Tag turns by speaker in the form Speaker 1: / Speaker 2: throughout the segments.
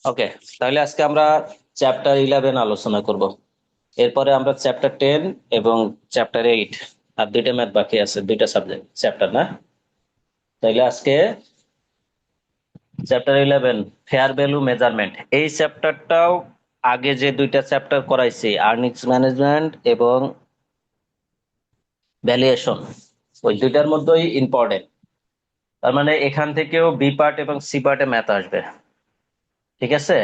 Speaker 1: ওকে, তাহলে আজকে আমরা চ্যাপ্টার 11 আলোচনা করব। এরপরে আমরা চ্যাপ্টার 10 এবং চ্যাপ্টার 8, আর দুইটা ম্যাথ বাকি আছে, দুইটা সাবজেক্ট চ্যাপ্টার না। তাইলে আজকে চ্যাপ্টার 11 ফেয়ার ভ্যালু মেজারমেন্ট, এই চ্যাপ্টারটাও আগে যে দুইটা চ্যাপ্টার করাইছি আর্নিংস ম্যানেজমেন্ট এবং ভ্যালুয়েশন, ওই দুইটার মধ্যেই ইম্পর্টেন্ট। তার মানে এখান থেকেও বি পার্ট এবং সি পার্টে ম্যাথ আসবে। ঠিক আছে,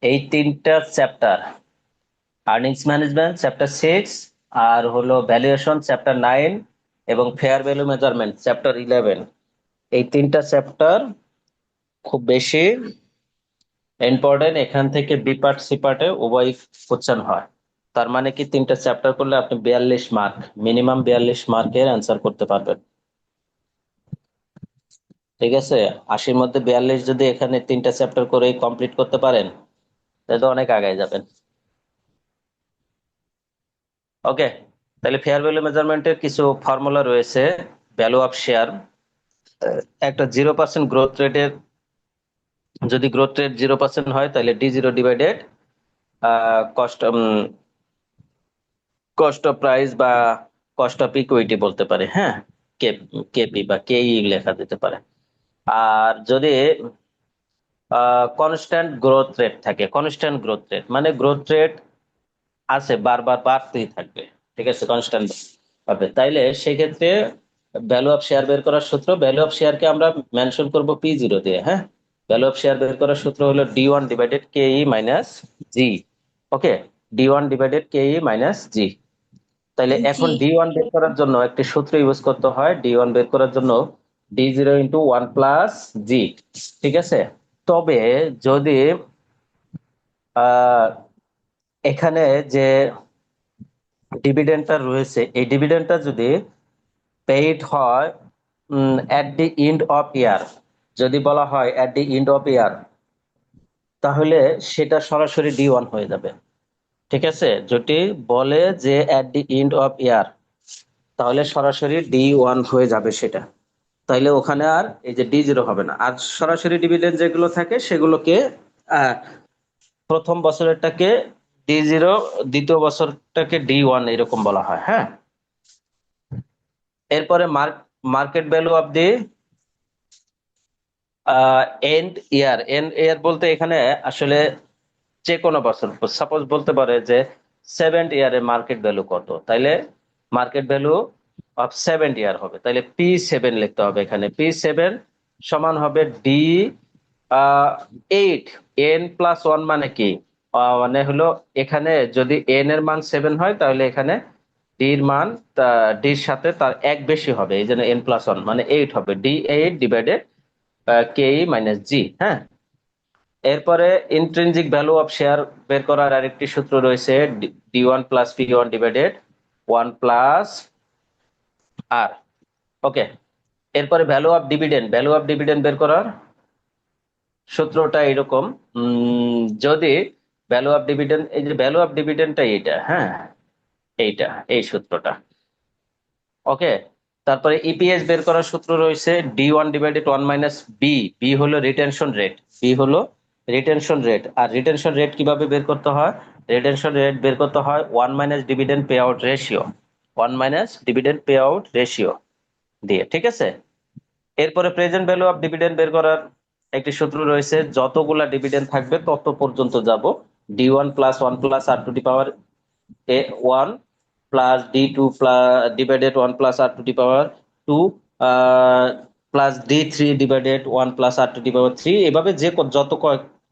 Speaker 1: এই তিনটা চ্যাপ্টার, আর্নিংস ম্যানেজমেন্ট চ্যাপ্টার 6, আর হলো ভ্যালুয়েশন চ্যাপ্টার 9, এবং ফেয়ার ভ্যালু মেজারমেন্ট চ্যাপ্টার 11, এই তিনটা চ্যাপ্টার খুব বেশি ইম্পর্টেন্ট। এখান থেকে বি পার্ট সি পার্টে উভয় কোশ্চেন হয়। তার মানে কি, তিনটা চ্যাপ্টার করলে আপনি 42 মার্ক, মিনিমাম 42 মার্কের অ্যান্সার করতে পারবেন। ঠিক আছে, 80-র মধ্যে 42 যদি এখানে তিনটা চ্যাপ্টার করে কমপ্লিট করতে পারেন, তাহলে অনেক আগায় যাবেন। ওকে, তাহলে ফেয়ার ভ্যালু মেজারমেন্টের কিছু ফর্মুলা রয়েছে। ভ্যালু অফ শেয়ার, একটা 0% গ্রোথ রেটের, যদি গ্রোথ রেট 0% হয় তাহলে D0 divided cost cost of price বা কস্ট অফ ইকুইটি বলতে পারে, হ্যাঁ, কে কেপি বা কেই লেখা যেতে পারে। আর যদি কনস্ট্যান্ট গ্রোথ রেট থাকে, কনস্ট্যান্ট গ্রোথ রেট মানে গ্রোথ রেট আছে, বারবার বাড়তেই থাকবে, ঠিক আছে, কনস্ট্যান্ট পাবে, তাইলে সেক্ষেত্রে ভ্যালু অফ শেয়ার বের করার সূত্র, ভ্যালু অফ শেয়ারকে আমরা মেনশন করব P0 দিয়ে, হ্যাঁ। ভ্যালু অফ শেয়ার বের করার সূত্র হলো D1 ডিভাইডেড KE মাইনাস জি। ওকে, D1 ডিভাইডেড KE মাইনাস জি। তাইলে
Speaker 2: জি।
Speaker 1: এখন D1 বের করার জন্য একটি সূত্র ইউজ করতে হয়। D1 বের করার জন্য D0 × 1 + G, ঠিক আছে। তবে যদি আহ এখানে যে ডিভিডেন্ডটা রয়েছে, এই ডিভিডেন্ডটা যদি পেইড হয় অ্যাট দি এন্ড অফ ইয়ার, যদি বলা হয় অ্যাট দি এন্ড অফ ইয়ার, তাহলে সেটা সরাসরি D1 হয়ে যাবে। ঠিক আছে, যদি বলে যে অ্যাট দি এন্ড অফ ইয়ার, তাহলে সরাসরি D1 হয়ে যাবে সেটা। তাইলে ওখানে আর এই যে D0 হবে না। আর সরাসরি ডিভিডেন্ড যেগুলো থাকে সেগুলোকে আহ, প্রথম বছরেরটাকে D0, দ্বিতীয় বছরটাকে D1 এরকম বলা হয়, হ্যাঁ। এরপরে market value of the end year বলতে এখানে আসলে যে কোনো বছর, সাপোজ বলতে পারে যে 7th ইয়ারের মার্কেট ভ্যালু কত, তাইলে মার্কেট ভ্যালু অফ 7th ইয়ার হবে, তাইলে P7 লিখতে হবে। এখানে P7 সমান হবে D8। N+1 মানে কি, মানে হলো এখানে যদি N এর মান 7 হয়, তাহলে এখানে ডির মান ডির সাথে তার এক বেশি হবে, এই জন্য N+1 মানে 8 হবে, D8 ডিভাইডেড KE মাইনাস জি, হ্যাঁ। এরপরে ইন্ট্রিনজিক ভ্যালু অফ শেয়ার বের করার আরেকটি সূত্র রয়েছে, D1 + P1 ডিভাইডেড 1 প্লাস আর। ওকে, এরপরে ভ্যালু অফ ডিভিডেন্ড বের করার সূত্রটা এরকম। যদি ভ্যালু অফ ডিভিডেন্ড, এই যে ভ্যালু অফ ডিভিডেন্ডটা এইটা, হ্যাঁ, এইটা, এই সূত্রটা। ওকে, তারপরে ইপিএস বের করার সূত্র রয়েছে D1 divided 1 minus B. B হলো রিটেনশন রেট, বি হলো রিটেনশন রেট। আর রিটেনশন রেট কিভাবে বের করতে হয়, রিটেনশন রেট বের করতে হয় 1 minus dividend pay out ratio, 1 minus dividend pay out ratio দিয়ে, ঠিক আছে। এরপরে প্রেজেন্ট ভ্যালু অফ ডিভিডেন্ড বের করার একটি সূত্র রয়েছে, যতগুলা ডিভিডেন্ড থাকবে তত পর্যন্ত যাব, D1 + 1 + R⁴ 1 plus D2 divided 1 + R⁴ 2 plus D3 divided 1 + R⁴ এভাবে যত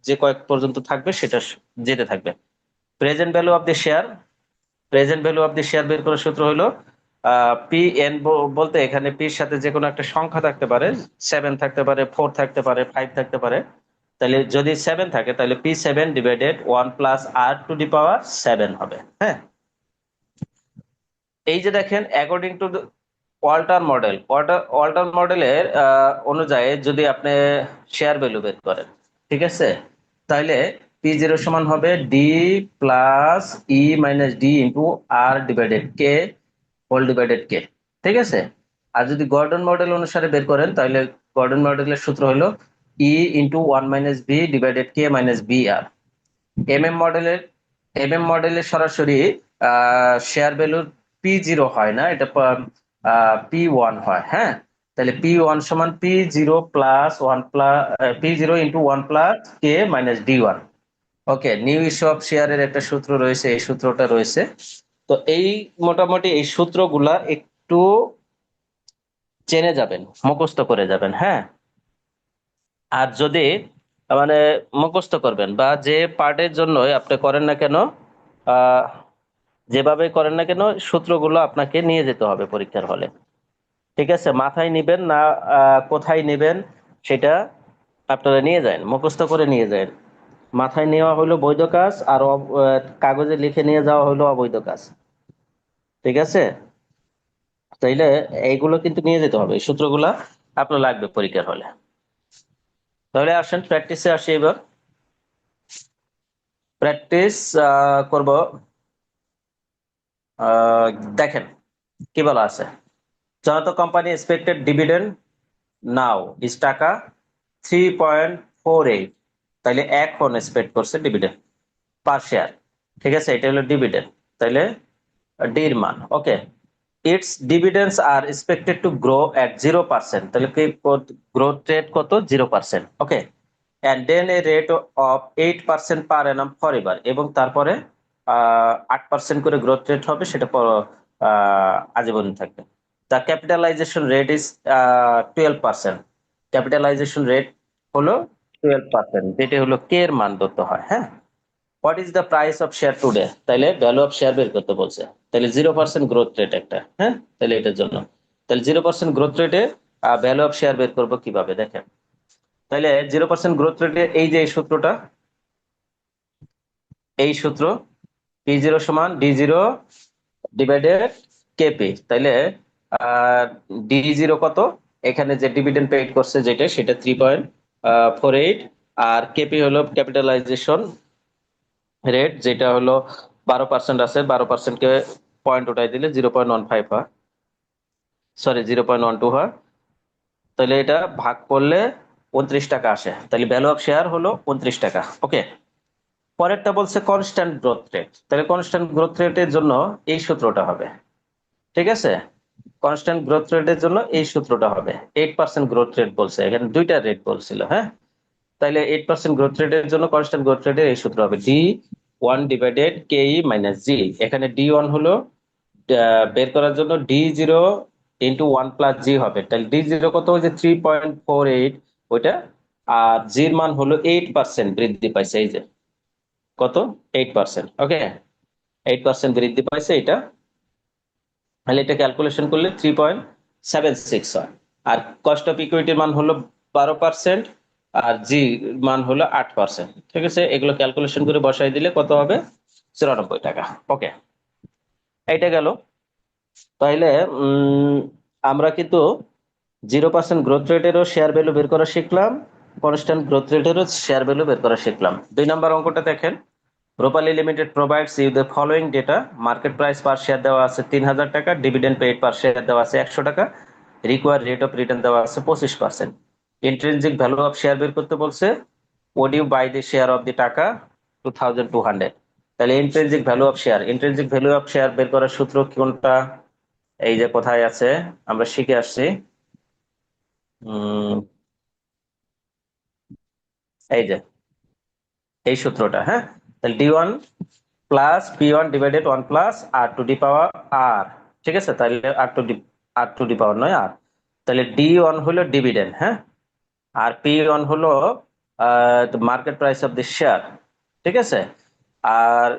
Speaker 1: যে কয়েক পর্যন্ত থাকবে সেটা যেতে থাকবে। Present value of the share, present value of the share বের করার সূত্র হলো পি এন, বলতে এখানে পির সাথে যে কোনো একটা সংখ্যা থাকতে পারে, 7 থাকতে পারে, 4 থাকতে পারে, 5 থাকতে পারে। তাহলে যদি 7 থাকে তাহলে P7 ডিভাইডেড 1 + R⁴ হবে, হ্যাঁ। এই যে দেখেন, according to Walter model, Walter মডেলের অনুযায়ী যদি আপনি শেয়ার ভ্যালু বের করেন, ঠিক আছে, তাহলে P0 সমান হবে D+E - D × R/K whole divided কে, ঠিক আছে। আর যদি গর্ডন মডেল অনুসারে বের করেন, তাহলে গর্ডন মডেলের সূত্র হলো ই ইন্টু 1 - বি ডিভাইডেড কে মাইনাস বি আর। এমএম মডেলের সরাসরি শেয়ার ভ্যালুর P0 হয় না, এটা P1 হয়। হ্যাঁ, তাহলে P1 সমান P0 plus 1 plus P0 into 1 plus K minus D1। Okay, new issue of শেয়ারের একটা সূত্র রয়েছে, এই সূত্রটা রয়েছে। তো এই মোটামুটি এই সূত্রগুলা একটু জেনে যাবেন, মুখস্থ করে যাবেন। হ্যাঁ, আর যদি মানে মুখস্থ করবেন বা যে পার্টের জন্য আপনি করেন না কেন, আহ যেভাবে করেন না কেন, সূত্রগুলো আপনাকে নিয়ে যেতে হবে পরীক্ষার হলে। ঠিক আছে, মাথায় নিবেন না, কোথায় নিবেন সেটা আপনারা নিয়ে যায়, মুখস্থ করে নিয়ে যায়। মাথায় নেওয়া হলো বৈধ কাজ, আর কাগজে লিখে নিয়ে যাওয়া হলো অবৈধ কাজ। ঠিক আছে, তাইলে এইগুলো কিন্তু নিয়ে যেতে হবে, এই সূত্রগুলা আপনার লাগবে পরীক্ষার হলে। তাহলে আসেন প্র্যাকটিসে আসি এবার। প্র্যাকটিস করব। দেখেন কি বলা আছে। জনতা কোম্পানি এক্সপেক্টেড ডিভিডেন্ড নাও ইস টাকা 3.48। তাইলে এখন এক্সপেক্ট করছে ডিভিডেন্ড পার শেয়ার। ঠিক আছে, এটা হলো ডিভিডেন্ড। তাইলে ডির মান। Okay, it's dividends are expected to grow at 0%। তাহলে কি গ্রোথ রেট কত? 0%। Okay, and then a rate of 8% per annum forever. এবং তারপরে 8% করে গ্রোথ রেট হবে, সেটা আজীবন থাকবে। The capitalization rate is 12%। Capitalization rate হলো 12%, যেটা হলো কে এর মান ধরতে হয়। হ্যাঁ, what is the price of share today? তাহলে ভ্যালু অফ শেয়ার বের করতে বলছে। তাহলে 0% গ্রোথ রেট একটা। হ্যাঁ, তাহলে এটার জন্য তাহলে 0% গ্রোথ রেটে ভ্যালু অফ শেয়ার বের করবো কিভাবে দেখেন। তাহলে 0% গ্রোথ রেটে এই যে এই সূত্রটা, এই সূত্র P0 সমান D0 ডিভাইডেড কেপি। তাইলে D0 কত? এখানে যে ডিভিডেন্ড পেইড করছে যেটা, সেটা 3.48। আর কেপি হলো ক্যাপিটালাইজেশন রেট, যেটা হলো 12% আছে, 12%কে পয়েন্ট উঠাই দিলে 0.15 হয়, সরি 0.12 হয়। তাহলে এটা ভাগ করলে 29 টাকা আসে। তাহলে ভ্যালু অফ শেয়ার হলো 29 টাকা। ওকে, পরেরটা বলছে কনস্ট্যান্ট গ্রোথ রেট। তাহলে কনস্ট্যান্ট গ্রোথ রেটের জন্য এই সূত্রটা হবে। ঠিক আছে, কনস্ট্যান্ট গ্রোথ রেটের জন্য এই সূত্রটা হবে। 8% গ্রোথ রেট বলছে, এখানে দুইটা রেট বলছিল। হ্যাঁ, তাহলে 8% গ্রোথ রেটের জন্য কনস্ট্যান্ট গ্রোথ রেটের এই সূত্র হবে D1 ডিভাইডেড কেই মাইনাস জি। এখানে D1 হলো বের করার জন্য D0 ইন্টু 1 প্লাস জি হবে। তাহলে D0 কত? ওই যে 3.48 ওইটা। আর জির মান হলো 8% বৃদ্ধি পাইছে, এই যে কত? 8%। ওকে, 8% বৃদ্ধি পাইছে এটা। তাহলে এটা ক্যালকুলেশন করলে 3.76 হয়। আর কস্ট অফ ইকুইটির মান হলো 12%, আর জি মান হলো 8%। ঠিক আছে, এগুলো ক্যালকুলেশন করে বসাই দিলে কত হবে? 94 টাকা। ওকে, এইটা গেল। তাইলে আমরা কিন্তু 0% গ্রোথ রেটেরও শেয়ার ভ্যালু বের করা শিখলাম, কনস্ট্যান্ট গ্রোথ রেটেরও শেয়ার ভ্যালু বের করা শিখলাম। 2 নম্বর অঙ্কটা দেখেন। Rupali limited provides you the following data. Market price per share দেওয়া আছে 3000 টাকা, ডিভিডেন্ড পেইড পার শেয়ার দেওয়া আছে 100 টাকা, রিকোয়ার্ড রেট অফ রিটার্ন দেওয়া আছে 25%। ইন্ট্রিনজিক ভ্যালু অফ শেয়ার বের করতে বলছে। Would you buy the share of the টাকা 2200। তাহলে intrinsic value of share, intrinsic value of share বের করার সূত্র কোনটা? এই যে কোথায় আছে, আমরা শিখে আসছি। উম এই যে এই সূত্রটা। হ্যাঁ, তাহলে D1 plus P1 divided 1 plus R to the power R. ঠিক আছে, তাহলে আর টু দি পাওয়ার নয় আর। তাহলে D1 হলো ডিভিডেন্ড। হ্যাঁ, আর P1 হলো market price of the share. ঠিক আছে, আর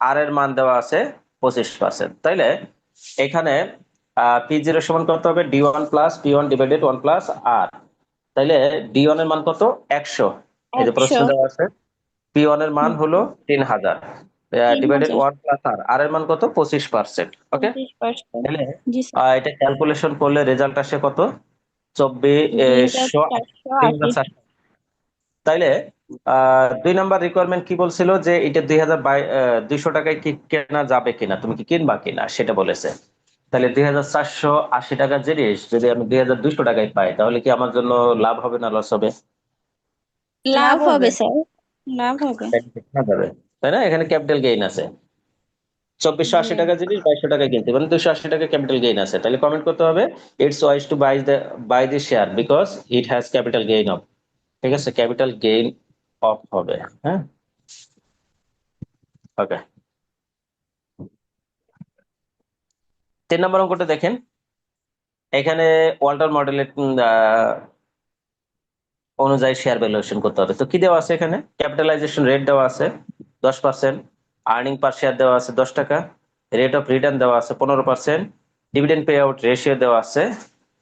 Speaker 1: আর এর মান দেওয়া আছে 25%। তাইলে এখানে P0 সমান কত হবে? D1 plus P1 divided 1 plus আর। তাইলে D1 এর মান কত? 100। এই যে প্রশ্ন
Speaker 2: 100।
Speaker 1: দেওয়া আছে। P1 এর মান
Speaker 2: হুম,
Speaker 1: হলো 3000
Speaker 2: তিন
Speaker 1: ডিভাইডেড
Speaker 2: হাজার
Speaker 1: 1 প্লাস আর। আর এর মান কত? 25%। ওকে,
Speaker 2: 25%।
Speaker 1: তাহলে
Speaker 2: জি স্যার।
Speaker 1: এটা ক্যালকুলেশন করলে রেজাল্ট আসে কত?
Speaker 2: দুই হাজার
Speaker 1: 2400।
Speaker 2: চারশো আশি
Speaker 1: 2400। তাইলে 2 নম্বর রিকোয়ারমেন্ট কি বলছিল, যে এটা 2200 টাকায় কি কেনা যাবে কিনা, তুমি কি কিনবা কিনা সেটা বলেছে। তাহলে 2480 টাকার জিনিস যদি আমি 2200 টাকায় পাই, তাহলে কি আমার জন্য লাভ হবে না লস হবে?
Speaker 2: লাভ হবে
Speaker 3: হবে।
Speaker 2: স্যার, লাভ হবে।
Speaker 1: না যাবে, তাই না? এখানে ক্যাপিটাল গেইন আছে। 2480
Speaker 3: জি।
Speaker 1: টাকা জিনিস 2200 টাকা কিনতে, মানে 280 টাকা ক্যাপিটাল গেইন আছে, তাহলে কমেন্ট করতে হবে it's wise to buy the share because it has capital gain of. ঠিক আছে, ক্যাপিটাল গেইন অফ হবে। হ্যাঁ, ওকে। 3 নম্বর অঙ্কটা দেখেন। এখানে ওয়াল্টার মডেলের অনুযায়ী শেয়ার ভ্যালুয়েশন করতে হবে। তো কি দেওয়া আছে এখানে? ক্যাপিটালাইজেশন রেট দেওয়া আছে 10%, আর্নিং পার শেয়ার দেওয়া আছে 10 টাকা, রেট অফ রিটার্ন দেওয়া আছে 15%, ডিভিডেন্ড পে আউট রেশিও দেওয়া আছে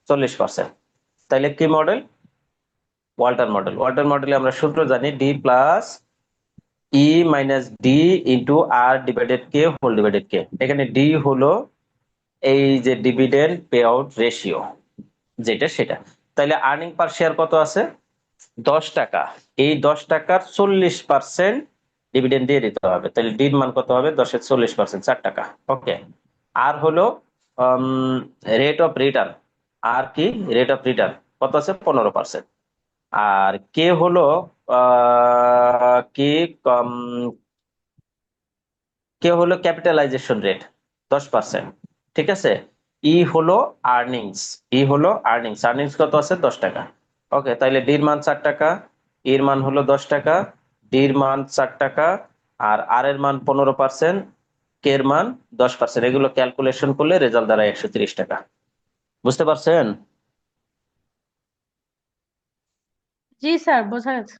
Speaker 1: 40%। তাইলে কি মডেল? Walter model. ওয়াল্টার মডেলে আমরা সূত্র জানি D plus E minus D into আর ডিভাইডেড কে হোল ডিভাইডেড কে। এখানে ডি হলো এই যে ডিভিডেন্ড পে আউট রেশিও, যেটা সেটা। তাইলে আর্নিং পার শেয়ার কত আছে? 10 টাকা। এই 10 টাকার 40% ডিভিডেন্ড দিয়ে দিতে হবে। তাহলে ডির মান কত হবে? 10-এর 40%, 4 টাকা। ওকে। আর হলো রেট অফ রিটার্ন। আর কি? রেট অফ রিটার্ন কত আছে? 15%। আর কে হলো কি কে হলো ক্যাপিটালাইজেশন রেট 10%। ঠিক আছে। ই হলো আর্নিংস। আর্নিংস কত আছে? 10 টাকা। ওকে, তাইলে ডির মান 4 টাকা, এর মান হলো 10 টাকা, ডির মান 4 টাকা, আর আর এর মান 15%, কে এর মান 10%। এগুলো ক্যালকুলেশন করলে রেজাল্ট দাঁড়ায় 130 টাকা। বুঝতে পারছেন?
Speaker 3: জি স্যার, বোঝা গেছে।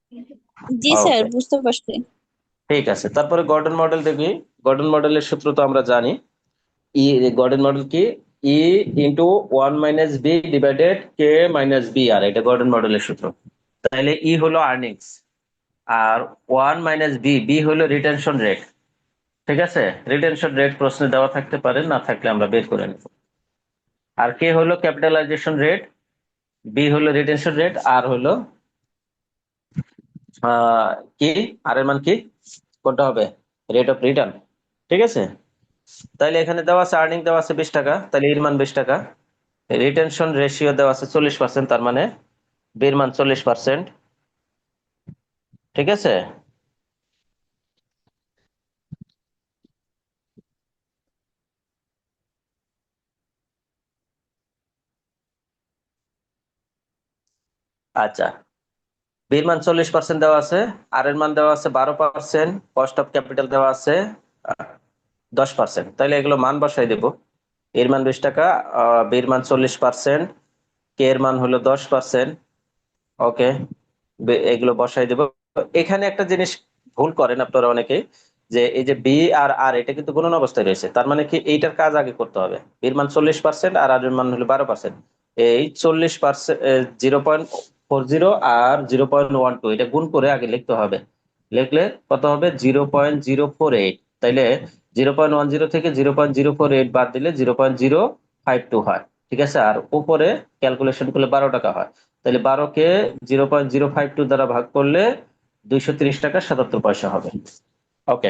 Speaker 2: জি স্যার,
Speaker 1: ওকে,
Speaker 2: বুঝতে পারছি।
Speaker 1: ঠিক আছে। তারপরে গর্ডন মডেল দেখি। গর্ডন মডেলের সূত্র তো আমরা জানি। ই গর্ডন মডেল কি? ই ইন্টু 1 - বি ডিভাইডেড কে মাইনাস বি আর, এটা গর্ডন মডেলের সূত্র। তাহলে ই হলো আর্নিংস, আর 1 - বি, বি হলো রিটেনশন রেট। ঠিক আছে, রিটেনশন রেট প্রশ্নে দেওয়া থাকতে পারে, না থাকলে আমরা বের করে নেব। আর কে হলো ক্যাপিটালাইজেশন রেট, বি হলো রিটেনশন রেট, আর হলো আহ কি, আর এর মান কি? কোনটা হবে? Rate of return. ঠিক আছে। তাইলে এখানে দেওয়া আছে আর্নিং দেওয়া আছে 20 টাকা, তাহলে এর মান 20 টাকা। রিটেনশন রেশিও দেওয়া আছে 40%, তার মানে বির মান 40%। ঠিক আছে। আচ্ছা, বির মান 40% দেওয়া আছে, আর এর মান দেওয়া আছে 12%, কস্ট অফ ক্যাপিটাল দেওয়া আছে 10%। তাহলে এগুলো মান বসাই দেব। এর মান 20 টাকা, বির মান 40%, কে এর মান হলো 10%। ওকে, এগুলো বসাই দেব। এখানে একটা জিনিস ভুল করেন আপনারা অনেকে, যে এই যে বি আর আর এটা কিন্তু গুণন অবস্থায় রয়েছে, তার মানে কি এইটার কাজ আগে করতে হবে। বির মান 40% আর আর এর মান হলো 12%। এই 40%, 0.40 আর 0.12 এটা গুণ করে আগে লিখতে হবে। লিখলে কত হবে? 0.048। তাইলে 0.10 থেকে 0.048 বাদ দিলে 0.052 হয়। ঠিক আছে। আর উপরে ক্যালকুলেশন করলে 12 টাকা হয়। তাহলে 12-কে 0.052 দ্বারা ভাগ করলে 230 টাকা 77 পয়সা হবে। ওকে,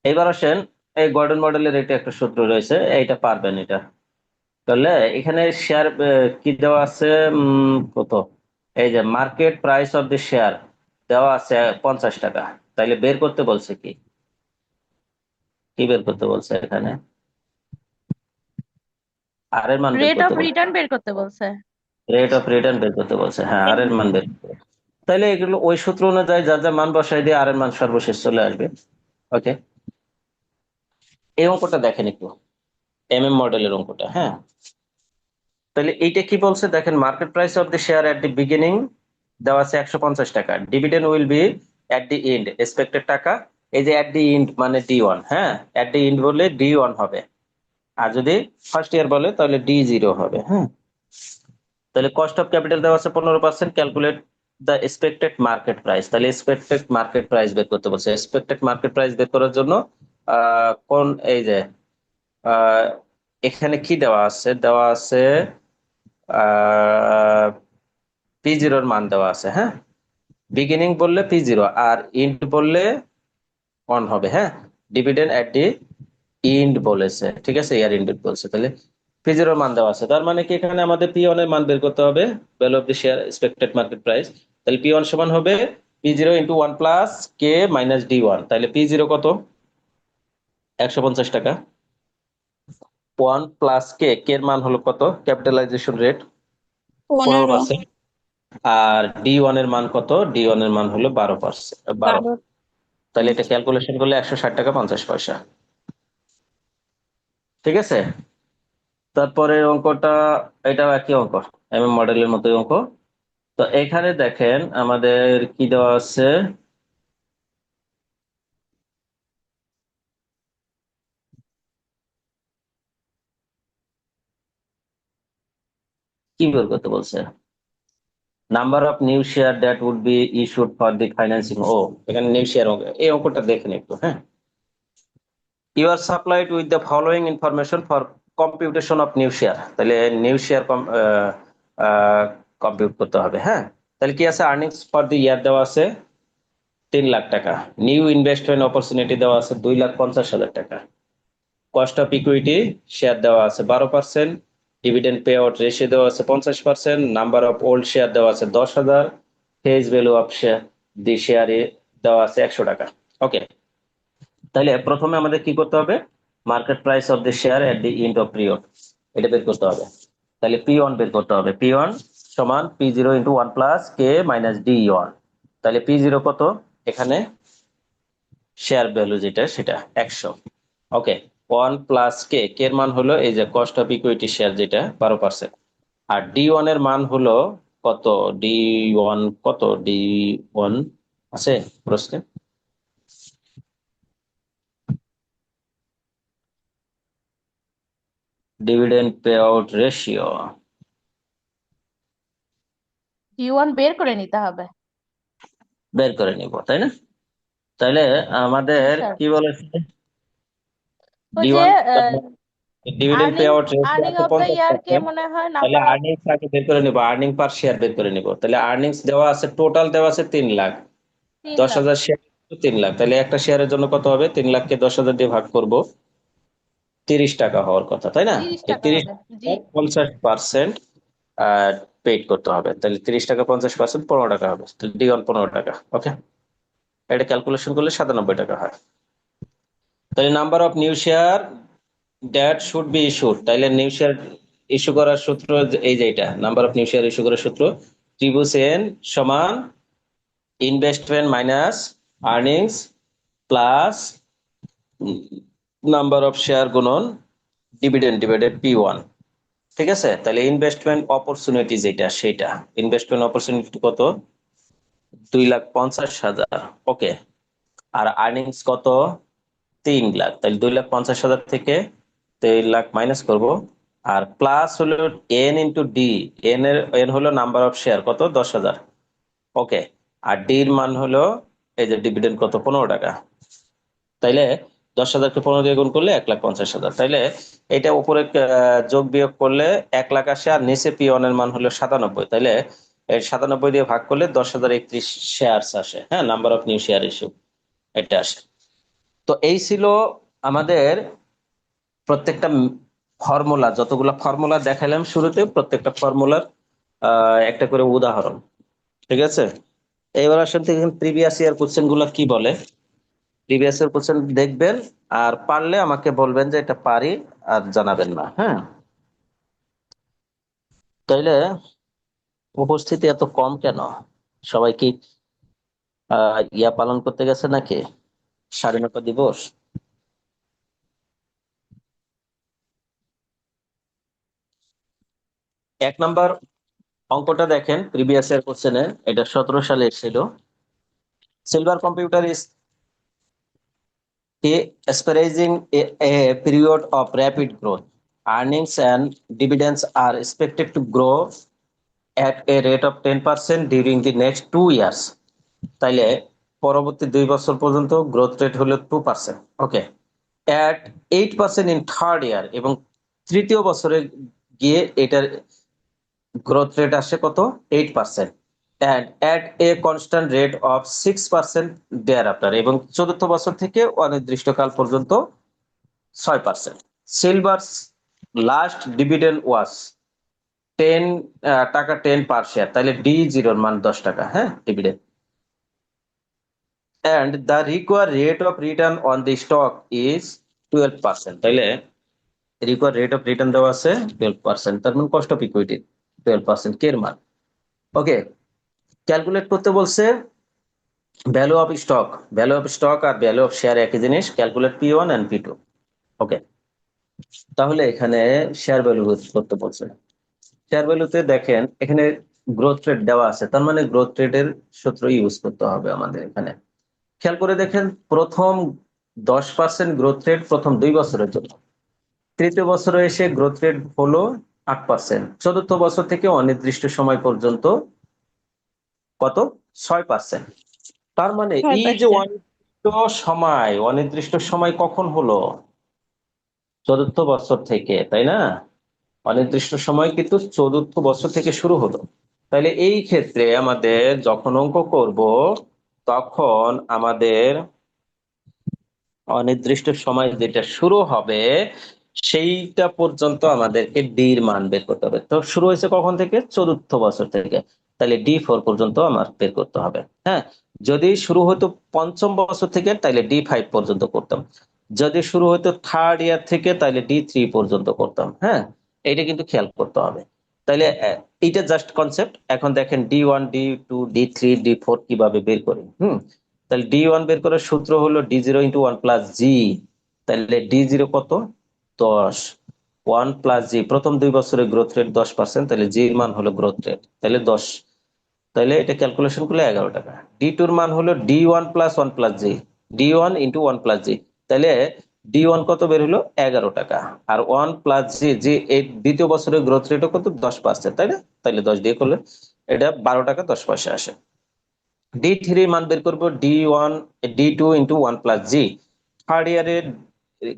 Speaker 1: এবার আসেন, এই গর্ডন মডেলের এটা একটা সূত্র রয়েছে, এইটা পারবেন এটা। তাহলে এখানে শেয়ার কি দেওয়া আছে? কত? এই যে market price of the share দেওয়া আছে 50 টাকা। তাইলে বের করতে বলছে কি? কি বের করতে বলছে এখানে? আর এর মান বের
Speaker 3: রেট
Speaker 1: করতে
Speaker 3: অফ
Speaker 1: বলছে।
Speaker 3: রিটার্ন বের করতে বলছে।
Speaker 1: রেট অফ রিটার্ন বের করতে বলছে, হ্যাঁ, আর এর মান বের করতে বলছে। তাইলে এগুলো ওই সূত্র অনুযায়ী যা যা মান বসাই দিয়ে আর এর মান সর্বশেষ চলে আসবে। ওকে, এই অঙ্কটা দেখেন একটু, মডেলের অঙ্কটা। হ্যাঁ, তাহলে এইটা কি বলছে দেখেন, market price of the share at the beginning দেওয়া আছে 150 টাকা, dividend will be at the and expected টাকা। এই যে এট দি এন্ড মানে D1, হ্যাঁ, এট দি এন্ড বললে D1 হবে, আর যদি ফার্স্ট ইয়ার বলে তাহলে D0 হবে। হ্যাঁ, তাহলে কস্ট অফ ক্যাপিটাল দেওয়া আছে 15%, calculate the expected market price. তাহলে এক্সপেক্টেড মার্কেট প্রাইস বের করতে বলছে। এক্সপেক্টেড মার্কেট প্রাইস বের করার জন্য কোন এই যে আহ, এখানে কি দেওয়া আছে? দেওয়া আছে P0-র মান দেওয়া আছে। হ্যাঁ, বিগিনিং বললে P0 আর ইন্ড বললে 1 হবে। হ্যাঁ, ডিভিডেন্ড এট দি ইন্ড বলেছে। ঠিক আছে, ইয়ার ইন্ড বলছে। তাহলে P0 এর মান দেওয়া আছে, তার মানে কি এখানে আমাদের P1 এর মান বের করতে হবে, value of the share expected market price. তাহলে P1 সমান হবে P0 ইন্টু 1 প্লাস কে মাইনাস D1। তাহলে P0 কত? 150 টাকা। 1 প্লাস কে, কে এর মান হলো কত? Capitalisation rate
Speaker 2: 15,
Speaker 1: 15%। আর D1 এর মান কত? D1 এর মান হলো 12%, 12।
Speaker 2: 12।
Speaker 1: তাহলে এটা ক্যালকুলেশন করলে 160 টাকা 50 পয়সা। ঠিক আছে, তারপরে অঙ্কটা, এটাও একই অঙ্ক, মডেলের মতোই অঙ্ক। তো এখানে দেখেন আমাদের কি দেওয়া আছে, কি বের করতে বলছে, number of new share that would be issued for the financing. ও, এখানে নিউ শেয়ার অঙ্ক, এই অঙ্কটা দেখেন একটু। হ্যাঁ, you are supplied with the following information for computation of new share. তাহলে নিউ শেয়ার কম্পিউট করতে হবে। হ্যাঁ, তাহলে কি আছে, আর্নিংস ফর দি ইয়ার দেওয়া আছে 3 লাখ টাকা, নিউ ইনভেস্টমেন্ট অপরচুনিটি দেওয়া আছে 2,50,000 টাকা, কস্ট অফ ইকুইটি শেয়ার দেওয়া আছে 12%, ডিভিডেন্ড পে আউট রেশিও দেওয়া আছে 50%, নাম্বার অফ ওল্ড শেয়ার দেওয়া আছে 10,000, ফেস ভ্যালু অফ শেয়ার দি শেয়ারে দেওয়া আছে 100 টাকা। ওকে, তাহলে প্রথমে আমাদের কি করতে হবে, market price of the share at the end of period, এটা বের করতে হবে। তাহলে P1 বের করতে হবে, P1 সমান P0 ইন্টু 1 প্লাস কে মাইনাস D1। তাহলে P0 কত, এখানে শেয়ার ভ্যালু যেটা সেটা 100। ওকে, 1 প্লাস কে, কে এর মান হলো এই যে কস্ট অফ ইকুইটি শেয়ার যেটা 12%। আর D1 এর মান হলো কত, D1 কত, D1 আছে প্রশ্নে? Dividend pay out ratio
Speaker 3: D1 বের করে নিতে হবে।
Speaker 1: বের করে নিব, তাই না? তাহলে
Speaker 3: জি
Speaker 1: আমাদের
Speaker 3: স্যার।
Speaker 1: কি বলেছে,
Speaker 3: ওই যে
Speaker 1: D1 dividend pay
Speaker 3: earning
Speaker 1: out ratio
Speaker 3: earning
Speaker 1: আছে
Speaker 3: অফ দ্য ইয়ার কে
Speaker 1: 50%।
Speaker 3: মনে হয়
Speaker 1: তাহলে
Speaker 3: নাম্বার অফ।
Speaker 1: আর্নিংস আগে বের করে নিব, আর্নিং পার শেয়ার বের করে নিব। তাহলে আর্নিংস দেওয়া আছে, টোটাল দেওয়া আছে 3 লাখ,
Speaker 3: 3 লাখ।
Speaker 1: 10,000 শেয়ার 3 লাখ। তাহলে একটা শেয়ারের জন্য কত হবে, 3 লাখকে 10,000 দিয়ে ভাগ করব, 30 টাকা হওয়ার কথা, তাই না?
Speaker 3: 30
Speaker 1: এই
Speaker 3: টাকা
Speaker 1: 30
Speaker 3: হবে। জি।
Speaker 1: টাকা 50% পেড করতে হবে। তাহলে 30 টাকা 50% 15 টাকা হবে, D1 15 টাকা। ওকে, এটা ক্যালকুলেশন করলে 97 টাকা হয়। তাহলে number of new share that should be issued, তাহলে নিউ শেয়ার ইস্যু করার সূত্র এই যে এটা, number of new share issue করার সূত্র ত্রিভুজ এন সমান investment minus earnings plus number of share গুণন ডিভিডেন্ড ডিভাইডেড P1। ঠিক আছে, তাহলে ইনভেস্টমেন্ট অপরচুনিটি যেটা সেটা, ইনভেস্টমেন্ট অপরচুনিটি কত, 2,50,000। ওকে, আর আর্নিংস কত, 3 লাখ। তাহলে 2,50,000 থেকে 3 লাখ মাইনাস করব, আর প্লাস হলো এন ইন্টু ডি, এন হলো নাম্বার অফ শেয়ার কত, 10,000। ওকে, আর ডির মান হলো এই যে ডিভিডেন্ড কত, 15 টাকা। তাইলে 10,000কে 15 দিয়ে গুণ করলে 1,50,000। তাইলে এটা উপরে যোগ বিয়োগ করলে 1 লাখ আসে, আর নিচে P1 এর মান হলো 97। তাইলে এই 97 দিয়ে ভাগ করলে 10,031 শেয়ার আসে। হ্যাঁ, number of new share issue এটা আসে। তো এই ছিল আমাদের প্রত্যেকটা ফর্মুলা, যতগুলো ফর্মুলা দেখালাম শুরুতে, প্রত্যেকটা ফর্মুলার একটা করে উদাহরণ। ঠিক আছে, এইবার আসেন থেকে প্রিভিয়াস ইয়ার কোশ্চেন গুলা কি বলে, প্রিভিয়াস ইয়ার কোশ্চেন দেখবেন, আর পারলে আমাকে বলবেন যে এটা পারি, আর জানাবেন না। হ্যাঁ, তাইলে উপস্থিতি এত কম কেন, সবাই কি ইয়া পালন করতে গেছে নাকি, স্বাধীনতা দিবস? 1 নম্বর অঙ্কটা দেখেন, প্রিভিয়াস ইয়ার কোশ্চেনে, এটা 17 সালে এসেছিল। Silver computer is experiencing a period of rapid growth. Earnings and dividends are expected to grow at a rate of 10% during the next 2 years. তাইলে পরবর্তী 2 বছর পর্যন্ত গ্রোথ রেট হলো 2%। ওকে, at 8% in থার্ড ইয়ার, এবং তৃতীয় বছরে গিয়ে এটার গ্রোথ রেট আসে কত, 8%, and at a constant rate of 6% thereafter, এবং চতুর্থ বছর থেকে অনির্দিষ্টকাল পর্যন্ত 6%। সিলভার লাস্ট ডিভিডেন্ড ওয়াজ 10 টাকা 10 পার শেয়ার, তাহলে ডি জিরোর মান 10 টাকা, হ্যাঁ dividend. and the required rate of return on the stock is 12%, তাইলে required rate of return দেওয়া আছে 12%, তার মানে কস্ট অফ ইকুইটি 12% কে এর মান। ওকে, ক্যালকুলেট করতে বলছে ভ্যালু অফ স্টক, আর ভ্যালু অফ শেয়ার একই জিনিস, ক্যালকুলেট P1 and P2। ওকে, তাহলে এখানে শেয়ার ভ্যালু করতে বলছে। শেয়ার ভ্যালুতে দেখেন এখানে গ্রোথ রেট দেওয়া আছে, তার মানে গ্রোথ রেটের সূত্র ইউজ করতে হবে আমাদের এখানে। খেয়াল করে দেখেন, প্রথম 10% গ্রোথ রেট প্রথম 2 বছরের জন্য, তৃতীয় বছরে এসে গ্রোথ রেট হলো 8%, চতুর্থ বছর থেকে অনির্দিষ্ট সময় পর্যন্ত কত 6%। তার মানে এই যে
Speaker 2: 6%।
Speaker 1: অনির্দিষ্ট সময় কখন হলো, চতুর্থ বছর থেকে, তাই না? অনির্দিষ্ট সময় কিন্তু চতুর্থ বছর থেকে শুরু হলো। তাহলে এই ক্ষেত্রে আমাদের যখন অঙ্ক করব তখন আমাদের অনির্দিষ্ট সময় যেটা শুরু হবে সেইটা পর্যন্ত আমাদেরকে ডির মান বের করতে হবে। তো শুরু হয়েছে কখন থেকে? চতুর্থ বছর থেকে, তাহলে D4 পর্যন্ত আমার বের করতে হবে। হ্যাঁ, যদি শুরু হতো পঞ্চম বছর থেকে তাহলে D5 পর্যন্ত করতাম, যদি শুরু হতো থার্ড ইয়ার থেকে তাহলে D3 পর্যন্ত করতাম। হ্যাঁ, এটা কিন্তু খেয়াল করতে হবে। তাহলে এইটা জাস্ট কনসেপ্ট। এখন দেখেন D1, D2, D3, D4 কিভাবে বের করি। তাহলে D1 বের করার সূত্র হলো D0 × 1 + G। তাহলে D0 কত? 10, 1 + G, প্রথম 2 বছরের গ্রোথ রেট 10%, তাহলে জি এর মান হলো গ্রোথ রেট, তাহলে 10, তাহলে এটা ক্যালকুলেশন করলে 11 টাকা। D2 এর মান হলো D1 + 1 + G, D1 × 1 + G, তাহলে D1 কত বের হলো? 11 টাকা। আর 1 + G, যে এই দ্বিতীয় বছরের গ্রোথ রেটও কত? 10%, তাই না? তাহলে 10 দিয়ে করলে এটা 12 টাকা 10 পয়সা আসে। D3 মান বের করবো D2 × 1 + G, থার্ড ইয়ারের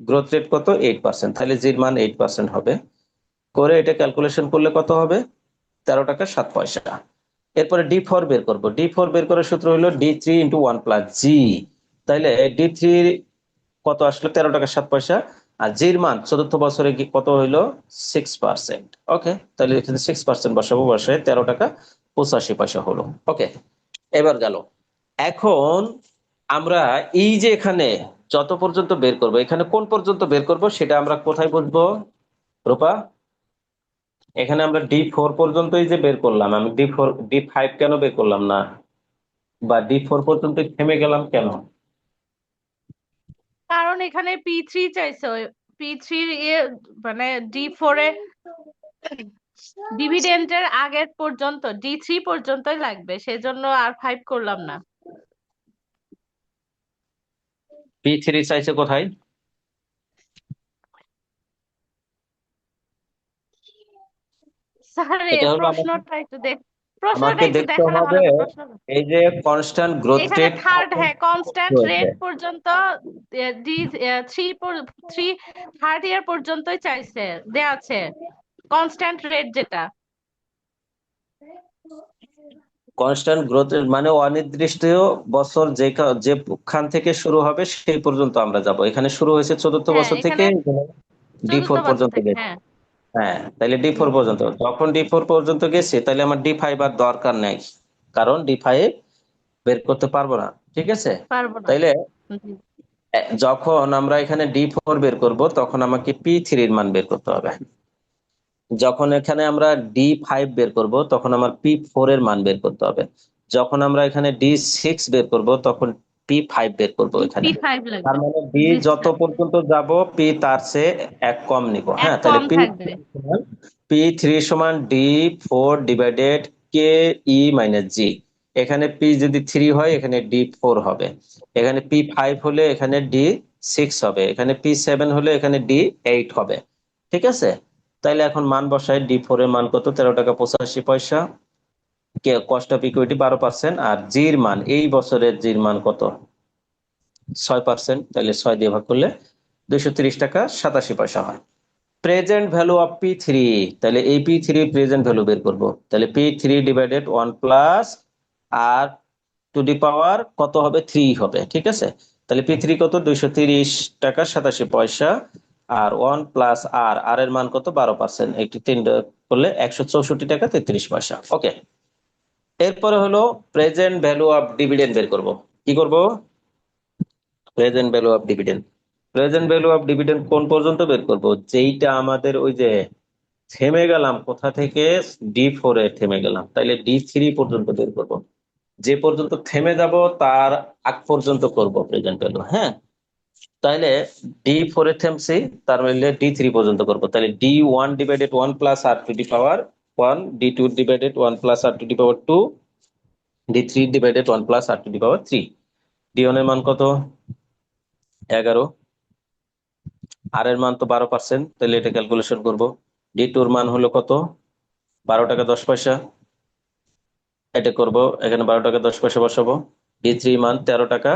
Speaker 1: গ্রোথ রেট কত? 8%, তাহলে জির মান 8% হবে। করে এটা ক্যালকুলেশন করলে কত হবে? 13 টাকা 7 পয়সা। এরপরে D4 বের করবো। D4 বের করার সূত্র হলো D3 × 1 + G, তাহলে D3 কত আসলো? 13 টাকা 7 পয়সা। আর জির মান চতুর্থ বছরে কি কত হইলো? 6%। ওকে, তাহলে এখানে 6% বসাবো, বসায় 13 টাকা 85 পয়সা হলো। ওকে, এবার গেল। এখন আমরা এই যে এখানে যত পর্যন্ত বের করব, এখানে কোন পর্যন্ত বের করব সেটা আমরা কোথায় বুঝবো রূপা? এখানে আমরা D4 পর্যন্তই যে বের করলাম, আমি D5 কেন বের করলাম না, বা D4 পর্যন্ত থেমে গেলাম কেন?
Speaker 3: কারণ এখানে P3 চাইছে, P3 মানে D4 এ ডিভিডেন্ডের আগের পর্যন্ত D3 পর্যন্তই লাগবে, সেজন্য আর 5 করলাম না।
Speaker 1: P3 চাইছে কোথায়?
Speaker 3: স্যার
Speaker 1: এটা হলো
Speaker 3: প্রশ্নটা একটু প্রশ্নটা
Speaker 1: আমাকে
Speaker 3: একটু
Speaker 1: দেখতে
Speaker 3: দেখালে
Speaker 1: হবে
Speaker 3: ভালো হতো। প্রশ্ন
Speaker 1: এই যে কনস্ট্যান্ট গ্রোথ
Speaker 3: এখানে
Speaker 1: রেট
Speaker 3: থার্ড, হ্যাঁ কনস্ট্যান্ট
Speaker 1: হয়েছে।
Speaker 3: রেট পর্যন্ত ডি থ্রি থার্ড ইয়ার পর্যন্তই চাইছে, দেয়া আছে কনস্ট্যান্ট রেট যেটা।
Speaker 1: কনস্ট্যান্ট গ্রোথ রেট মানে অনির্দিষ্ট বছর যেখান থেকে শুরু হবে সেই পর্যন্ত আমরা যাব। এখানে শুরু হয়েছে চতুর্থ
Speaker 3: হ্যাঁ
Speaker 1: বছর থেকে,
Speaker 3: এখানে চতুর্থ
Speaker 1: D4
Speaker 3: বছর
Speaker 1: পর্যন্ত
Speaker 3: থেকে,
Speaker 1: গেছে।
Speaker 3: হ্যাঁ।
Speaker 1: হ্যাঁ, তাহলে D4 পর্যন্ত, যখন D4 পর্যন্ত গেছে তাহলে আমার D5 আর দরকার নেই, কারণ D5 বের করতে পারবো না। ঠিক আছে,
Speaker 3: পারবো না।
Speaker 1: তাইলে
Speaker 3: জি।
Speaker 1: যখন আমরা এখানে D4 বের করব তখন আমাকে P3 এর মান বের করতে হবে। যখন এখানে আমরা D5 বের করব তখন আমার P4 এর মান বের করতে হবে। যখন আমরা এখানে D6 বের করব তখন P5 বের করব এখানে।
Speaker 3: P5
Speaker 1: তার
Speaker 3: লাগবে।
Speaker 1: মানে D
Speaker 3: জি
Speaker 1: যত
Speaker 3: স্যার,
Speaker 1: পর্যন্ত যাব P তার চেয়ে 1 কম নিব।
Speaker 3: এক
Speaker 1: হ্যাঁ, তাহলে
Speaker 3: কম থাকবে।
Speaker 1: P3 সমান D4 ডিভাইডেড KE - G। এখানে P যদি 3 হয় এখানে D4 হবে, এখানে P5 হলে এখানে D6 হবে, এখানে P7 হলে এখানে D8 হবে। ঠিক আছে, তাইলে এখন মান বসাই। D4 এর মান কত? 13 টাকা 85 পয়সা। কস্ট অফ ইকুইটি 12%, আর জির মান এই বছরের জির মান কত? 6%, তাহলে 6 দিয়ে ভাগ করলে 230 টাকা 87 পয়সা হয়। প্রেজেন্ট ভ্যালু অফ P3, তাহলে এই P3 প্রেজেন্ট ভ্যালু বের করব। তাহলে P3 divided 1 plus R to the power কত হবে? 3 হবে। ঠিক আছে, তাহলে P3 কত? 230 টাকা 87 পয়সা। আর 1 + আর এর মান কত 12%, একটি 3 করলে 164 টাকা 33 পয়সা। ওকে, এরপরে হলো প্রেজেন্ট ভ্যালু অফ ডিভিডেন্ড বের করব। কি করব? Present value of dividend. Present value of dividend কোন পর্যন্ত বের করব? যেইটা আমাদের ওই যে থেমে গেলাম কোথা থেকে, D4 এ থেমে গেলাম, তাইলে D3 পর্যন্ত বের করব। যে পর্যন্ত থেমে যাব তার আগ পর্যন্ত করব প্রেজেন্ট ভ্যালু। হ্যাঁ, তাইলে D4 এ থেমছি, তার মানে D3 পর্যন্ত করব। তাহলে D1 divided 1 plus R to the power 1, D2 divided 1 plus R to the power 2, D3 divided 1 plus R to the power 3। D1 এর মান কত? 11। আর এর মান তো 12%, তাহলে এটা ক্যালকুলেশন করব। D2 এর মান হলো কত? 12 টাকা 10 পয়সা। এটা করব, এখানে 12 টাকা 10 পয়সা বসাবো। D3 মান 13 টাকা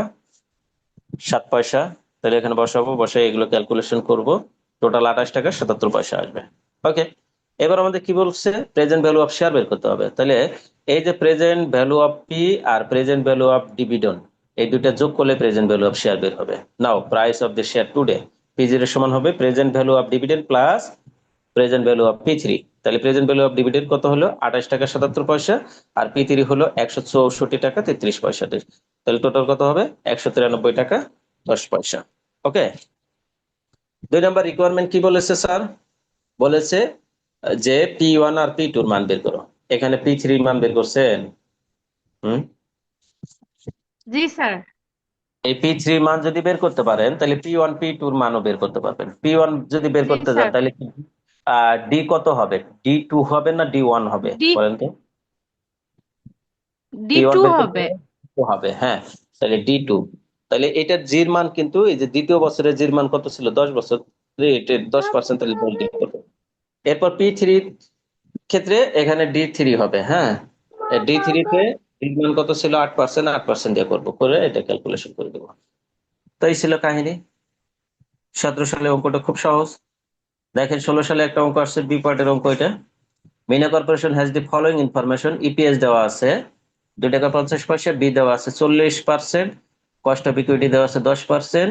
Speaker 1: 7 পয়সা, তাহলে এখানে বসাবো, বসে এগুলো ক্যালকুলেশন করব, টোটাল 28 টাকা 77 পয়সা আসবে। ওকে, এবার আমাদের কি বলছে? প্রেজেন্ট ভ্যালু অফ শেয়ার বের করতে হবে। তাহলে এই যে প্রেজেন্ট ভ্যালু অফ পি আর প্রেজেন্ট ভ্যালু অফ ডিভিডেন্ড, এই দুইটা যোগ করলে প্রেজেন্ট ভ্যালু অফ শেয়ার বের হবে। Now price of the share today, P0 সমান হবে present value of dividend plus present value of P3। তাহলে প্রেজেন্ট ভ্যালু অফ ডিভিডেন্ড কত হলো? 28 টাকা 77 পয়সা, আর P3 হলো 164 টাকা 33 পয়সা। তাহলে টোটাল কত হবে? 193 টাকা 10 পয়সা। ওকে, 2 নম্বর রিকোয়ারমেন্ট কি বলেছে স্যার? বলেছে যে P1 আর P2 এর মান বের করো। এখানে P3 মান বের করছেন। হুম,
Speaker 3: জি স্যার।
Speaker 1: এই P3 মান যদি বের করতে পারেন তাহলে P1 P2 এর মানও বের করতে পারবেন। P1 যদি বের
Speaker 3: জি
Speaker 1: করতে যান
Speaker 3: স্যার।
Speaker 1: তাহলে D কত হবে? D2 হবে না D1 হবে
Speaker 3: ডি
Speaker 1: বলেন তো?
Speaker 3: ডি
Speaker 1: P1
Speaker 3: টু
Speaker 1: বের করতে
Speaker 3: হবে।
Speaker 1: হবে, হ্যাঁ। তাহলে D2, তাহলে এটার জির মান কিন্তু এই যে দ্বিতীয় বছরের জির মান কত ছিল? 10 বছর, রেটের 10%, তাহলে 10 দিয়ে করবে। এরপর P3 ক্ষেত্রে এখানে D3 হবে। হ্যাঁ, D3 তে জির মান কত ছিল? 8%, 8% দিয়ে করবো, করে এটা ক্যালকুলেশন করে দেবো। তো এই ছিল কাহিনী। 17 সালে অঙ্কটা খুব সহজ। দেখেন 16 সালে একটা অঙ্ক আসছে, বি পার্টের অঙ্ক এটা। Meena corporation has the following information. EPS দেওয়া আছে 2 টাকা 50 পয়সা, বি দেওয়া আছে 40%, কস্ট অফ ইকুইটি দেওয়া আছে 10%,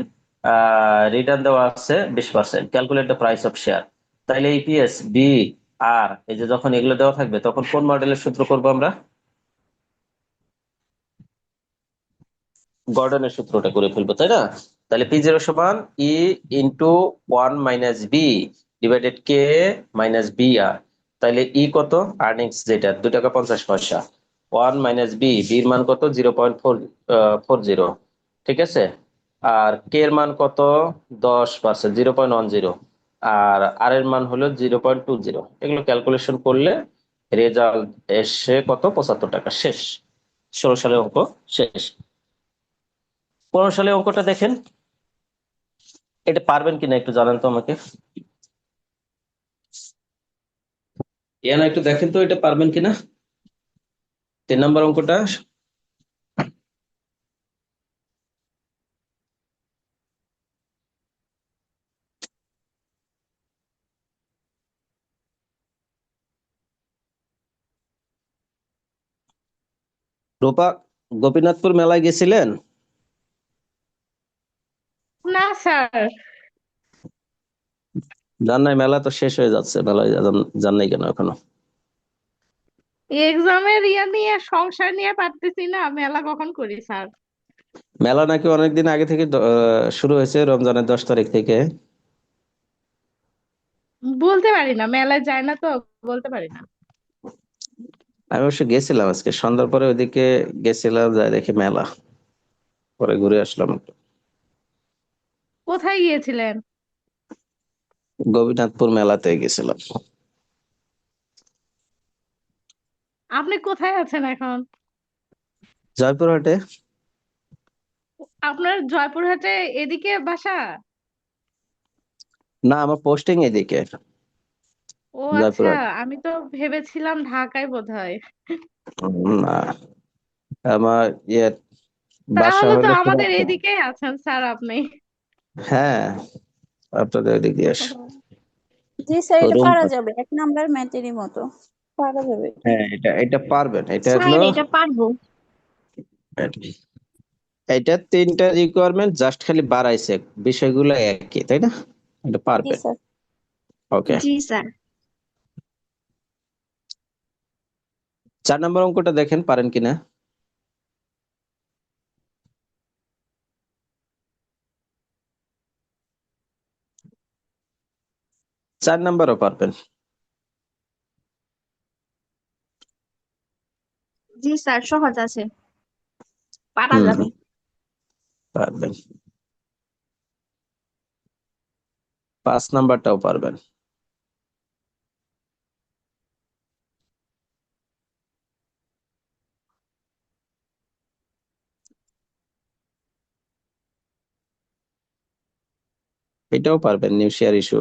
Speaker 1: রিটার্ন দেওয়া আছে 20%। Calculate the price of share. তাইলে ইপিএস, বি, আর এই যে যখন এগুলো দেওয়া থাকবে তখন কোন মডেলের সূত্র করবো আমরা? গর্ডনের সূত্রটা করে ফেলবো, তাই না? তাহলে P0 সমান ই ইন্টু 1 - বি ডিভাইডেড কে মাইনাস বি আর। তাহলে ই কত? আর্নিংস, যেটা 2 টাকা 50 পয়সা। 1 - বি, বির মান কত? 0.40। ঠিক আছে, আর কে এর মান কত? 10%, 0.10। আর এর মান হলো 0.20। এগুলো ক্যালকুলেশন করলে রেজাল্ট এসে কত? 75 টাকা। শেষ। 16 সালে অঙ্ক শেষ। 15 সালে অঙ্কটা দেখেন, এটা পারবেন কিনা একটু জানান তো আমাকে। ইয়ানা একটু দেখেন তো এটা পারবেন কিনা, 3 নম্বর অঙ্কটা। রূপা, গোপীনাথপুর মেলায় গেছিলেন?
Speaker 3: না স্যার।
Speaker 1: জান নাই? মেলা তো শেষ হয়ে যাচ্ছে, মেলায় যান নাই কেন এখনো?
Speaker 3: এক্সামের ইয়ে নিয়ে, সংসার নিয়ে পারতেছি না, মেলা কখন করি স্যার?
Speaker 1: মেলা নাকি অনেকদিন আগে থেকে শুরু হয়েছে, রমজানের 10 তারিখ থেকে।
Speaker 3: বলতে পারি না, মেলায় যায় না তো, বলতে পারি না।
Speaker 1: আমি অবশ্য গেছিলাম আজকে সন্ধ্যার পরে, ওইদিকে গেছিলাম, যাই দেখি মেলা, পরে ঘুরে আসলাম একটু।
Speaker 3: কোথায় গিয়েছিলেন?
Speaker 1: গোপীনাথপুর মেলাতে গেছিলাম।
Speaker 3: আপনি কোথায় আছেন এখন?
Speaker 1: জয়পুরহাটে।
Speaker 3: আপনার জয়পুরহাটে এদিকে বাসা?
Speaker 1: না, আমার পোস্টিং এদিকে,
Speaker 3: ও আচ্ছা,
Speaker 1: জয়পুরহাট।
Speaker 3: আমি তো ভেবেছিলাম ঢাকায় বোধহয়।
Speaker 1: না, আমার ইয়ে বাসা
Speaker 3: তাহলে তো
Speaker 1: হলো
Speaker 3: আমাদের
Speaker 1: সিরাজগঞ্জ।
Speaker 3: এদিকেই আছেন স্যার আপনি।
Speaker 1: হ্যাঁ, আপনাদের ওইদিকে আস।
Speaker 2: জি স্যার, এটা
Speaker 1: রুম,
Speaker 2: পারা যাবে, 1 নাম্বার ম্যাথেরই মতো পারা যাবে এটা।
Speaker 1: হ্যাঁ, এটা পারবেন, এটা হলো,
Speaker 2: স্যার এটা পারবো।
Speaker 1: এটা 3টা রিকোয়ারমেন্ট, জাস্ট খালি বাড়াইছে, বিষয়গুলো একই, তাই না? এটা
Speaker 2: জি
Speaker 1: পারবেন?
Speaker 2: স্যার।
Speaker 1: ওকে,
Speaker 4: জি স্যার।
Speaker 1: 4 নম্বর অঙ্কটা দেখেন পারেন কিনা। চার নাম্বারও পারবেন।
Speaker 4: জি স্যার, সহজ আছে, পারা
Speaker 1: হুম,
Speaker 4: যাবে।
Speaker 1: পারবেন। 5 নাম্বারটাও পারবেন। এটাও পারবেন, নিউ শেয়ার ইস্যু।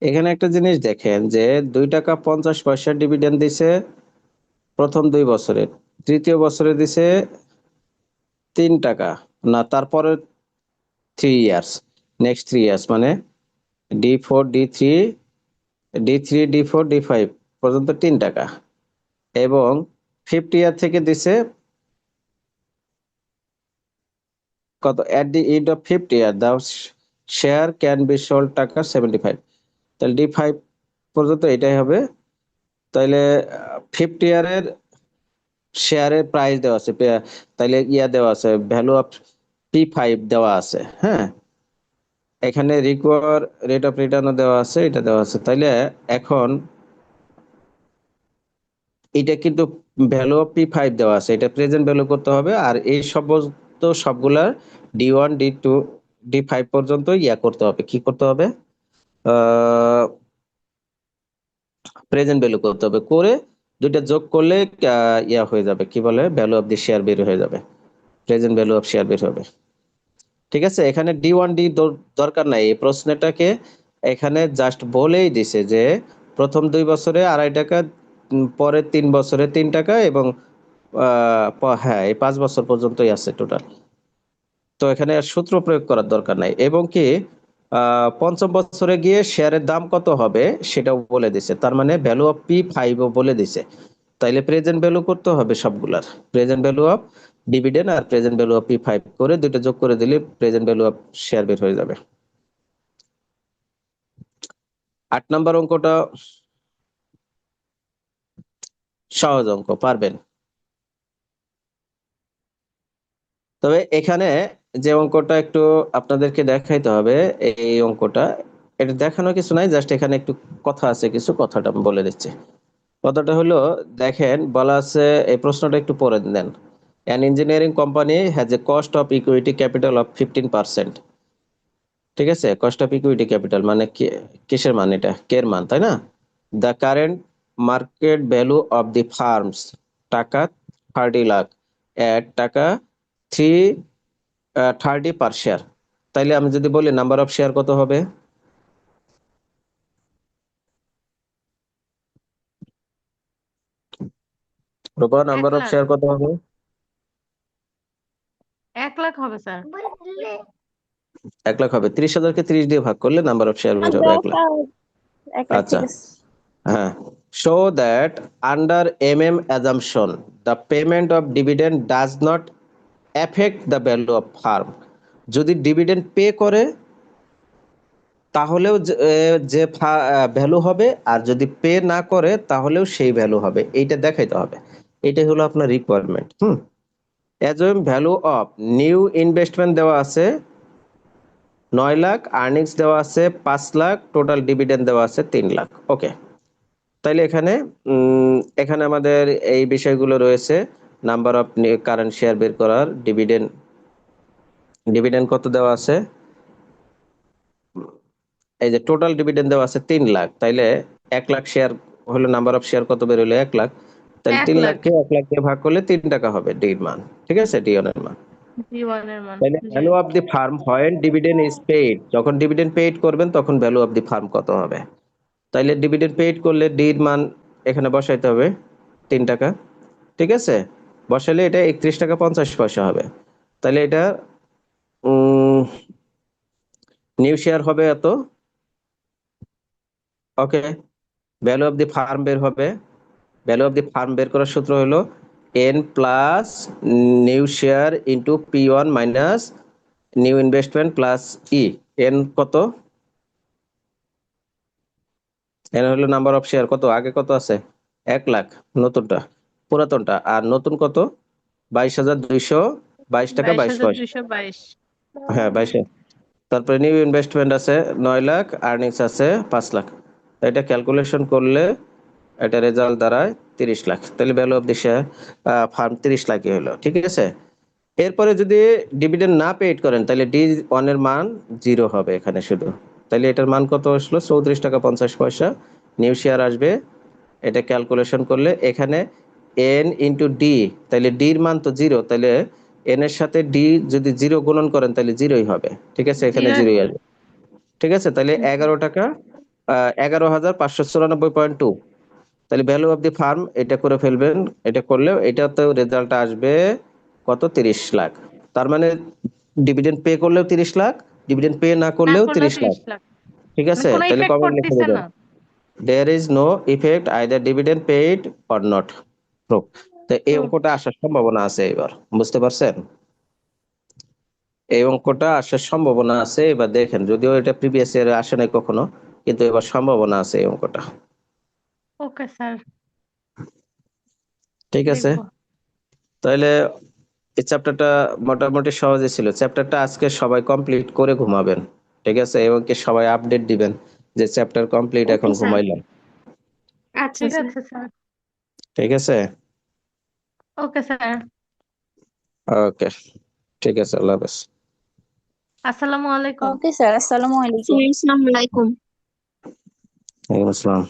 Speaker 1: এখানে একটা জিনিস দেখেন যে 2 টাকা 50 পয়সা ডিভিডেন্ড দিছে প্রথম 2 বছরে, তৃতীয় বছরে দিছে 3 টাকা, না তারপরে 3 ইয়ার্স, নেক্সট 3 ইয়ার্স মানে D4 D3 D4 D5 পর্যন্ত 3 টাকা, এবং 50 ইয়ার থেকে দিছে কত, at the end of 50 year the share can be sold টাকা 75। তাহলে D5 পর্যন্ত এটাই হবে। তাইলে 50 ইয়ারের শেয়ারের প্রাইস দেওয়া আছে, তাইলে ইয়া দেওয়া আছে, ভ্যালু অফ P5 দেওয়া আছে। হ্যাঁ, এখানে রিকোয়ার রেট অফ রিটার্নও দেওয়া আছে, এটা দেওয়া আছে। তাইলে এখন এটা কিন্তু ভ্যালু অফ P5 দেওয়া আছে, এটা প্রেজেন্ট ভ্যালু করতে হবে। আর এই সমস্ত সবগুলার D1 D2 D5 পর্যন্ত ইয়া করতে হবে, কি করতে হবে, প্রেজেন্ট ভ্যালু করতে হবে, করে দুইটা যোগ করলে ইয়া হয়ে যাবে, কি বলে, ভ্যালু অফ দি শেয়ার বের হয়ে যাবে, প্রেজেন্ট ভ্যালু অফ শেয়ার বের হবে। ঠিক আছে, এখানে D1 D দরকার নাই, এই প্রশ্নটাকে এখানে জাস্ট বলেই দিছে যে প্রথম 2 বছরে 2.5 টাকা, পরে 3 বছরে 3 টাকা, এবং হ্যাঁ এই 5 বছর পর্যন্তই আছে টোটাল। তো এখানে আর সূত্র প্রয়োগ করার দরকার নাই, এবং কি পঞ্চম বছরে গিয়ে শেয়ারের দাম কত হবে সেটাও বলে দিছে, তার মানে ভ্যালু অফ P5 ও বলে দিছে। তাইলে প্রেজেন্ট ভ্যালু করতে হবে সবগুলার, প্রেজেন্ট ভ্যালু অফ ডিভিডেন্ড আর প্রেজেন্ট ভ্যালু অফ P5 করে দুইটা যোগ করে দিলে প্রেজেন্ট ভ্যালু অফ শেয়ার বের হয়ে যাবে। 8 নম্বর অঙ্কটা সহজ অঙ্ক, পারবেন। তবে এখানে যে অঙ্কটা একটু আপনাদেরকে দেখাইতে হবে, এই অঙ্কটা, এটা দেখানো কিছু নাই, জাস্ট এখানে একটু কথা আছে, কিছু কথাটা আমি বলে দিচ্ছি। কথাটা হলো, দেখেন বলা আছে, এই প্রশ্নটা একটু পড়ে দেন। An engineering company has a cost of equity capital of 15%. ঠিক আছে, কস্ট অফ ইকুইটি ক্যাপিটাল মানে কিসের মান, এটা কের মান, তাই না? The current market value of the firm's টাকা 30 লাখ এট টাকা 330 পার শেয়ার। তাইলে আমি যদি বলি নাম্বার অফ শেয়ার কত হবে, রূপা,
Speaker 3: এক
Speaker 1: নাম্বার অফ
Speaker 3: লাখ
Speaker 1: শেয়ার কত হবে?
Speaker 3: 1 লাখ হবে স্যার।
Speaker 1: 1 লাখ হবে। 30,000-কে 30 দিয়ে ভাগ করলে নাম্বার অফ শেয়ার বের হবে 1 লাখ।
Speaker 2: 1 লাখ,
Speaker 1: আচ্ছা,
Speaker 2: ঠিক আছে।
Speaker 1: হ্যাঁ, show that under assumption the payment of dividend does not affect the value of firm. যদি ডিভিডেন্ড পে করে তাহলেও যে ভ্যালু হবে, আর যদি পে না করে তাহলেও সেই ভ্যালু হবে, এইটা দেখাইতে হবে। এটাই হলো আপনার requirement. Assume value of new investment দেওয়া আছে 9 লাখ, আর্নিংস দেওয়া আছে 5 লাখ, টোটাল ডিভিডেন্ড দেওয়া আছে 3 লাখ। ওকে, তাইলে এখানে আমাদের এই বিষয়গুলো রয়েছে, নাম্বার অফ কারেন্ট শেয়ার বের করার, ডিভিডেন্ড, ডিভিডেন্ড কত দেওয়া আছে, এই যে টোটাল ডিভিডেন্ড দেওয়া আছে 3 লাখ, তাইলে 1 লাখ শেয়ার হলো, নাম্বার অফ শেয়ার কত বের হলো, 1 লাখ। তাহলে
Speaker 3: 1 লাখ
Speaker 1: 3 লাখকে 1 লাখ দিয়ে ভাগ করলে 3 টাকা হবে ডির মান। ঠিক আছে, D1 এর মান।
Speaker 3: জীবন এর মান।
Speaker 1: তাহলে
Speaker 3: জি।
Speaker 1: Value of the firm when dividend is paid, যখন ডিভিডেন্ড পেইড করবেন তখন ভ্যালু অফ দি ফার্ম কত হবে। তাইলে ডিভিডেন্ড পেইড করলে ডির মান এখানে বসাইতে হবে 3 টাকা। ঠিক আছে, বসালে এটা 31 টাকা 50 পয়সা হবে। তাহলে এটা নিউ শেয়ার হবে এত। ওকে, ভ্যালু অফ দি ফার্ম বের হবে। ভ্যালু অফ দি ফার্ম বের করার সূত্র হলো N plus new share into P1 minus new investment plus E. N কত? এন হলো নাম্বার অফ শেয়ার। কত আগে কত আছে? 1 লাখ নতুনটা, পুরাতনটা। আর নতুন কত? 2222 টাকা 22 পয়সা।
Speaker 3: 2222।
Speaker 1: হ্যাঁ 22। তারপরে নিউ ইনভেস্টমেন্ট আছে 9 লাখ, আর্নিংস আছে 5 লাখ। এটা ক্যালকুলেশন করলে এটা রেজাল্ট দাঁড়ায় 30 লাখ। তাহলে value of the share farm 30 লাখই হলো। ঠিক আছে। এরপরে যদি ডিভিডেন্ড না পেড করেন তাহলে D1 এর মান 0 হবে এখানে শুধু। তাহলে এটার মান কত আসলো? 34 টাকা 50 পয়সা। নিউ শেয়ার আসবে, এটা ক্যালকুলেশন করলে এখানে এন ইন্টু ডি, তাহলে ডির মান তো 0, তাহলে এন এর সাথে ডি যদি 0 গুণন করেন তাহলে 0ই হবে। ঠিক আছে, এখানে 0ই আসবে। ঠিক আছে, তাহলে 11 টাকা 11,594.2। তাহলে ভ্যালু অফ দি ফার্ম এটা করে ফেলবেন। এটা করলেও এটাতেও রেজাল্ট আসবে কত? 30 লাখ। তার মানে ডিভিডেন্ড পে করলেও 30 লাখ, ডিভিডেন্ড পে না
Speaker 3: না
Speaker 1: করলেও
Speaker 3: করলেও
Speaker 1: 30 লাখ।
Speaker 3: 30 লাখ।
Speaker 1: ঠিক
Speaker 3: মানে
Speaker 1: আছে,
Speaker 3: কোনো
Speaker 1: তাহলে
Speaker 3: ইফেক্ট
Speaker 1: কমেন্ট লিখে
Speaker 3: পড়তেছে
Speaker 1: দেবেন
Speaker 3: না।
Speaker 1: there is no effect either dividend paid or not proof। তো এই
Speaker 3: হুম,
Speaker 1: অঙ্কটা আসার সম্ভাবনা আছে এবার, বুঝতে পারছেন? এই অঙ্কটা আসার সম্ভাবনা আছে এবার। দেখেন, যদিও এটা প্রিভিয়াস ইয়ারে আসে নাই কখনো, কিন্তু এবার সম্ভাবনা আছে এই অঙ্কটা।
Speaker 3: ওকে স্যার,
Speaker 1: ঠিক আছে,
Speaker 3: দেখবো।
Speaker 1: তাহলে এই চ্যাপ্টারটা মোটামুটি সহজই ছিল। চ্যাপ্টারটা আজকে সবাই কমপ্লিট করে ঘুমাবেন। ঠিক আছে, এবং কি সবাই আপডেট দিবেন যে চ্যাপ্টার কমপ্লিট,
Speaker 4: ওকে
Speaker 1: এখন
Speaker 4: স্যার।
Speaker 1: ঘুমাইলাম।
Speaker 4: আচ্ছা
Speaker 3: ঠিক
Speaker 4: স্যার।
Speaker 3: আছে স্যার।
Speaker 1: ঠিক আছে,
Speaker 3: ওকে স্যার।
Speaker 1: ওকে, ঠিক আছে, আল্লাহ হাফেজ।
Speaker 3: আসসালামু আলাইকুম।
Speaker 2: ওকে স্যার, আসসালামু আলাইকুম।
Speaker 4: স্যার, আসসালামু আলাইকুম।
Speaker 1: ওয়ালাইকুম আসসালাম।